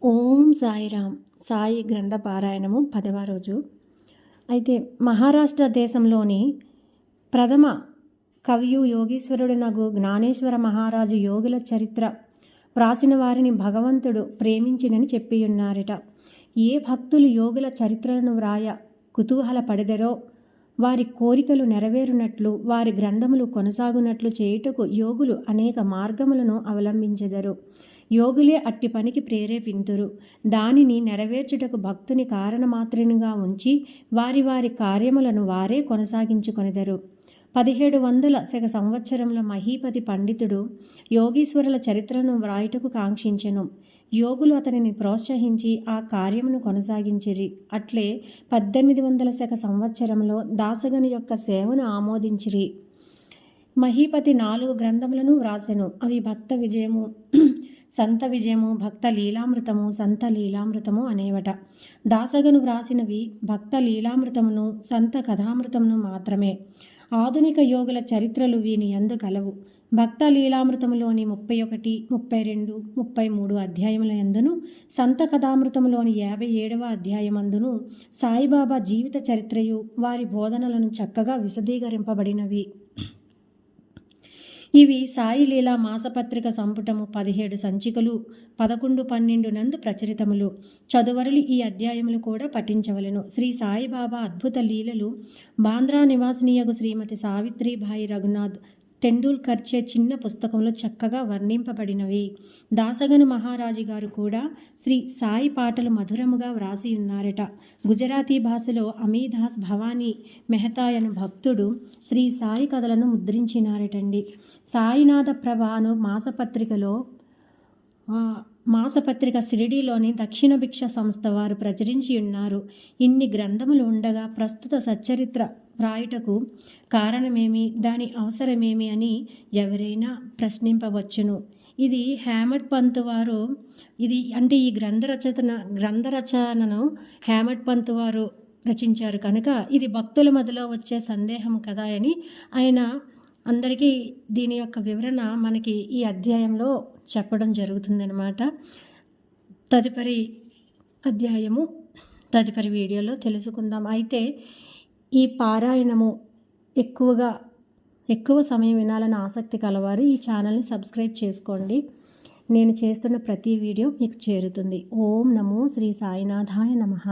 ఓం సాయిరామ్. సాయి గ్రంథ పారాయణము 10వ రోజు. అయితే మహారాష్ట్ర దేశంలోని ప్రథమ కవియు యోగీశ్వరుడునగు జ్ఞానేశ్వర మహారాజు యోగుల చరిత్ర వ్రాసిన వారిని భగవంతుడు ప్రేమించినని చెప్పియున్నారట. ఏ భక్తులు యోగుల చరిత్రలను వ్రాయ కుతూహల పడెదరో వారి కోరికలు నెరవేరునట్లు, వారి గ్రంథములు కొనసాగునట్లు చేయుటకు యోగులు అనేక మార్గములను అవలంబించెదరు. యోగులే అట్టి పనికి ప్రేరేపింతురు. దానిని నెరవేర్చుటకు భక్తుని కారణమాత్రునిగా ఉంచి వారి వారి కార్యములను వారే కొనసాగించుకొనెదరు. 1700 సంవత్సరంలో మహీపతి పండితుడు యోగీశ్వరుల చరిత్రను వ్రాయుటకు కాంక్షించెను. యోగులు అతనిని ప్రోత్సహించి ఆ కార్యమును కొనసాగించిరి. అట్లే 1800 సంవత్సరంలో దాసగని యొక్క సేవను ఆమోదించిరి. మహీపతి 4 గ్రంథములను వ్రాసెను. అవి భక్త విజయము, సంత విజయము, భక్త లీలామృతము, సంత లీలామృతము అనేవట. దాసగను వ్రాసినవి భక్త లీలామృతమును, సంత కథామృతమును మాత్రమే. ఆధునిక యోగుల చరిత్రలు వీని యందు కలవు. భక్త లీలామృతములోని 31, 32, 33 అధ్యాయముల యందును, సంత కథామృతములోని 57వ అధ్యాయమందును సాయిబాబా జీవిత చరిత్రయు వారి బోధనలను చక్కగా విశదీకరింపబడినవి. ఇవి సాయి లీలా మాసపత్రిక సంపుటము 17 సంచికలు 11, 12 నందు ప్రచురితములు. చదువరులు ఈ అధ్యాయములు కూడా పఠించవలెను. శ్రీ సాయిబాబా అద్భుత లీలలు బాంద్రా నివాసినియగు శ్రీమతి సావిత్రిబాయి రఘునాథ్ తెండూల్కర్ చే చిన్న పుస్తకంలో చక్కగా వర్ణింపబడినవి. దాసగను మహారాజు గారు కూడా శ్రీ సాయి పాటలు మధురముగా వ్రాసి ఉన్నారట. గుజరాతీ భాషలో అమీదాస్ భవానీ మెహతా అను భక్తుడు శ్రీ సాయి కథలను ముద్రించినారటండి. సాయినాథ ప్రభ అను మాసపత్రిక షిరిడీలోని దక్షిణ భిక్ష సంస్థ వారు ప్రచురించి ఉన్నారు. ఇన్ని గ్రంథములు ఉండగా ప్రస్తుత సచ్చరిత్ర వ్రాయుటకు కారణమేమి, దాని అవసరమేమి అని ఎవరైనా ప్రశ్నింపవచ్చును. ఇది హేమడ్ పంత్ వారు ఈ గ్రంథరచనను హేమడ్ పంత్ వారు రచించారు కనుక ఇది భక్తుల మధ్యలో వచ్చే సందేహం కదా అని ఆయన అందరికీ దీని యొక్క వివరణ మనకి ఈ అధ్యాయంలో చెప్పడం జరుగుతుందన్నమాట. తదుపరి అధ్యాయము తదుపరి వీడియోలో తెలుసుకుందాం. అయితే ఈ పారాయణము ఎక్కువ సమయం వినాలని ఆసక్తి కలవారు ఈ ఛానల్ని సబ్స్క్రైబ్ చేసుకోండి. నేను చేస్తున్న ప్రతి వీడియో మీకు చేరుతుంది. ఓం నమో శ్రీ సాయినాథాయ నమః.